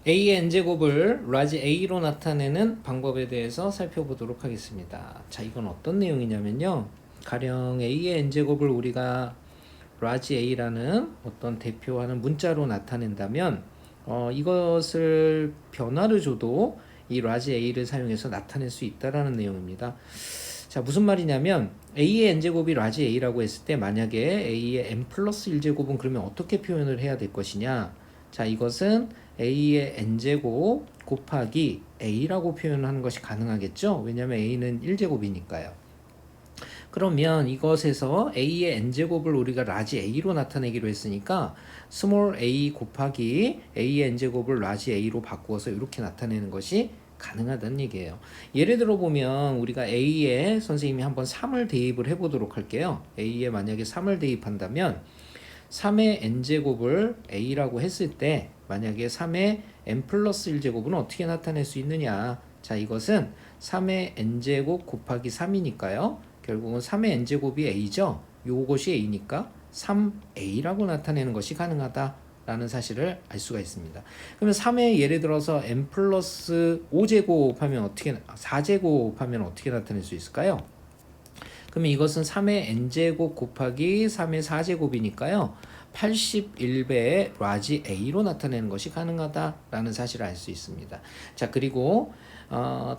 a의 n제곱을 라지 a로 나타내는 방법에 대해서 살펴보도록 하겠습니다. 자, 이건 어떤 내용이냐면요. 가령 a의 n제곱을 우리가 라지 a라는 어떤 대표하는 문자로 나타낸다면 이것을 변화를 줘도 이 라지 a를 사용해서 나타낼 수 있다라는 내용입니다. 자, 무슨 말이냐면 a의 n제곱이 라지 a라고 했을 때 만약에 a의 n 플러스 1제곱은 그러면 어떻게 표현을 해야 될 것이냐. 자, 이것은 a의 n제곱 곱하기 a라고 표현하는 것이 가능하겠죠. 왜냐하면 a는 1제곱이니까요. 그러면 이것에서 a의 n제곱을 우리가 라지 a로 나타내기로 했으니까 스몰 a 곱하기 a의 n제곱을 라지 a로 바꾸어서 이렇게 나타내는 것이 가능하다는 얘기예요. 예를 들어 보면 우리가 a에 선생님이 한번 3을 대입을 해보도록 할게요. a에 만약에 3을 대입한다면 3의 n제곱을 a라고 했을 때 만약에 3의 n 플러스 1제곱은 어떻게 나타낼 수 있느냐. 자, 이것은 3의 n제곱 곱하기 3이니까요. 결국은 3의 n제곱이 a죠. 요것이 a니까 3a라고 나타내는 것이 가능하다라는 사실을 알 수가 있습니다. 그러면 3의 예를 들어서 n 플러스 5제곱 하면 어떻게 4제곱 하면 어떻게 나타낼 수 있을까요? 그러면 이것은 3의 n제곱 곱하기 3의 4제곱이니까요. 81배의 라지 a로 나타내는 것이 가능하다라는 사실을 알 수 있습니다. 자, 그리고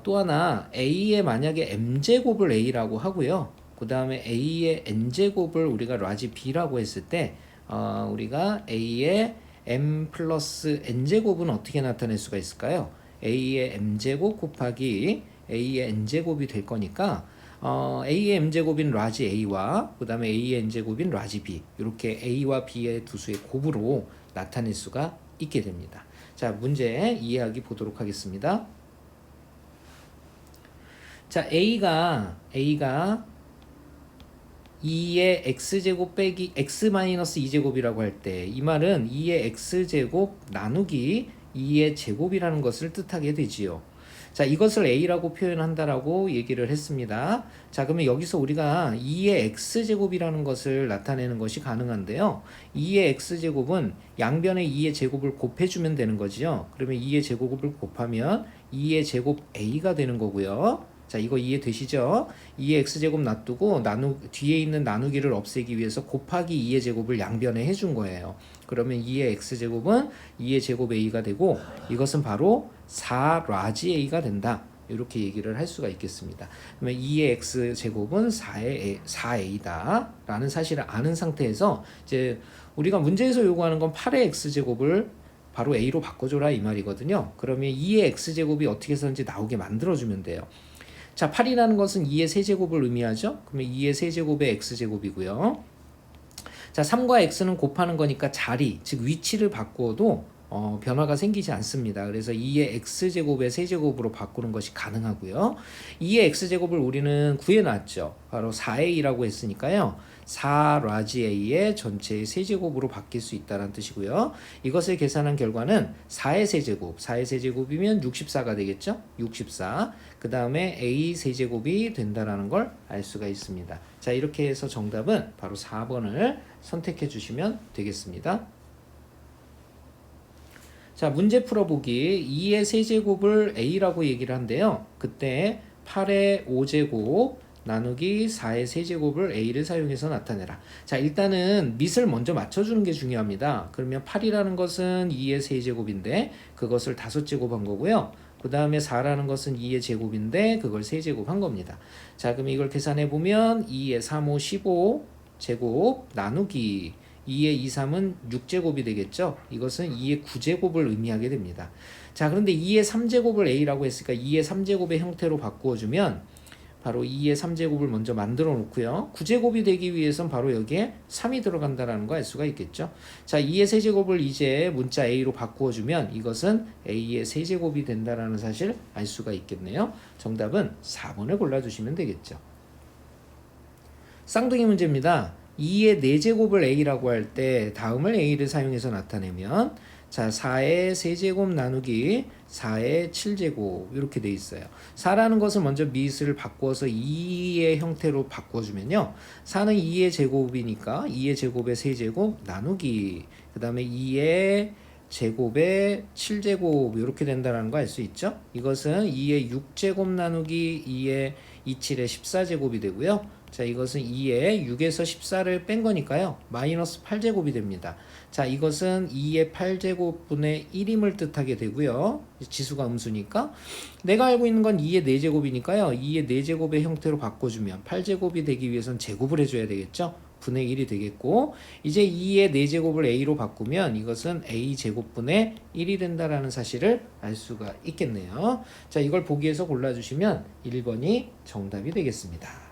또 하나 a의 만약에 m제곱을 a라고 하고요. 그 다음에 a의 n제곱을 우리가 라지 b라고 했을 때 우리가 a의 m 플러스 n제곱은 어떻게 나타낼 수가 있을까요? a의 m제곱 곱하기 a의 n제곱이 될 거니까 a의 m제곱인 라지 a와 그 다음에 a의 n제곱인 라지 b 이렇게 a와 b의 두 수의 곱으로 나타낼 수가 있게 됩니다. 자, 문제 이해하기 보도록 하겠습니다. 자, a가 2의 x제곱 빼기 x-2제곱이라고 할 때 이 말은 2의 x제곱 나누기 2의 제곱이라는 것을 뜻하게 되지요. 자, 이것을 a라고 표현한다라고 얘기를 했습니다. 자, 그러면 여기서 우리가 2의 x제곱이라는 것을 나타내는 것이 가능한데요. 2의 x제곱은 양변에 2의 제곱을 곱해주면 되는 거죠. 그러면 2의 제곱을 곱하면 2의 제곱 a가 되는 거고요. 자, 이거 이해되시죠? 2의 x제곱 놔두고 뒤에 있는 나누기를 없애기 위해서 곱하기 2의 제곱을 양변에 해준 거예요. 그러면 2의 x제곱은 2의 제곱 a가 되고 이것은 바로 4 라지 a가 된다. 이렇게 얘기를 할 수가 있겠습니다. 그러면 2의 x제곱은 4a다 라는 사실을 아는 상태에서 이제 우리가 문제에서 요구하는 건 8의 x제곱을 바로 a로 바꿔줘라 이 말이거든요. 그러면 2의 x제곱이 어떻게 해서든지 나오게 만들어주면 돼요. 자, 8이라는 것은 2의 세제곱을 의미하죠. 그러면 2의 세제곱의 x제곱이고요. 자, 3과 x는 곱하는 거니까 자리, 즉 위치를 바꾸어도 변화가 생기지 않습니다. 그래서 2의 x제곱의 세제곱으로 바꾸는 것이 가능하고요. 2의 x제곱을 우리는 구해놨죠. 바로 4a라고 했으니까요. 4 라지 a의 전체의 세제곱으로 바뀔 수 있다는 뜻이고요. 이것을 계산한 결과는 4의 세제곱, 4의 세제곱이면 64가 되겠죠. 64. 그 다음에 a 세제곱이 된다는 걸 알 수가 있습니다. 자, 이렇게 해서 정답은 바로 4번을 선택해 주시면 되겠습니다. 자, 문제 풀어보기. 2의 세제곱을 a라고 얘기를 한대요. 그때 8의 5제곱 나누기 4의 세제곱을 a를 사용해서 나타내라. 자, 일단은 밑을 먼저 맞춰주는 게 중요합니다. 그러면 8이라는 것은 2의 세제곱인데 그것을 5제곱한 거고요. 그 다음에 4라는 것은 2의 제곱인데 그걸 세제곱한 겁니다. 자, 그럼 이걸 계산해보면 2의 3, 5, 15 제곱 나누기 2의 2, 3은 6제곱이 되겠죠. 이것은 2의 9제곱을 의미하게 됩니다. 자, 그런데 2의 3제곱을 a라고 했으니까 2의 3제곱의 형태로 바꾸어주면 바로 2의 3제곱을 먼저 만들어 놓고요. 9제곱이 되기 위해선 바로 여기에 3이 들어간다는 거 알 수가 있겠죠. 자, 2의 세제곱을 이제 문자 a로 바꾸어주면 이것은 a의 세제곱이 된다는 사실 알 수가 있겠네요. 정답은 4번을 골라주시면 되겠죠. 쌍둥이 문제입니다. 2의 4제곱을 a라고 할 때 다음을 a를 사용해서 나타내면 자, 4의 세제곱 나누기 4의 7제곱 이렇게 돼 있어요. 4라는 것을 먼저 밑을 바꿔서 2의 형태로 바꿔주면요. 4는 2의 제곱이니까 2의 제곱의 세제곱 나누기 그 다음에 2의 제곱에 7제곱 이렇게 된다는 거 알 수 있죠? 이것은 2의 6제곱 나누기 2의 27의 14제곱이 되고요. 자, 이것은 2의 6에서 14를 뺀 거니까요. 마이너스 8제곱이 됩니다. 자, 이것은 2의 8제곱분의 1임을 뜻하게 되고요. 지수가 음수니까. 내가 알고 있는 건 2의 4제곱이니까요. 2의 4제곱의 형태로 바꿔주면 8제곱이 되기 위해선 제곱을 해줘야 되겠죠. 분의 1이 되겠고, 이제 2의 4제곱을 a로 바꾸면 이것은 a제곱분의 1이 된다라는 사실을 알 수가 있겠네요. 자, 이걸 보기에서 골라주시면 1번이 정답이 되겠습니다.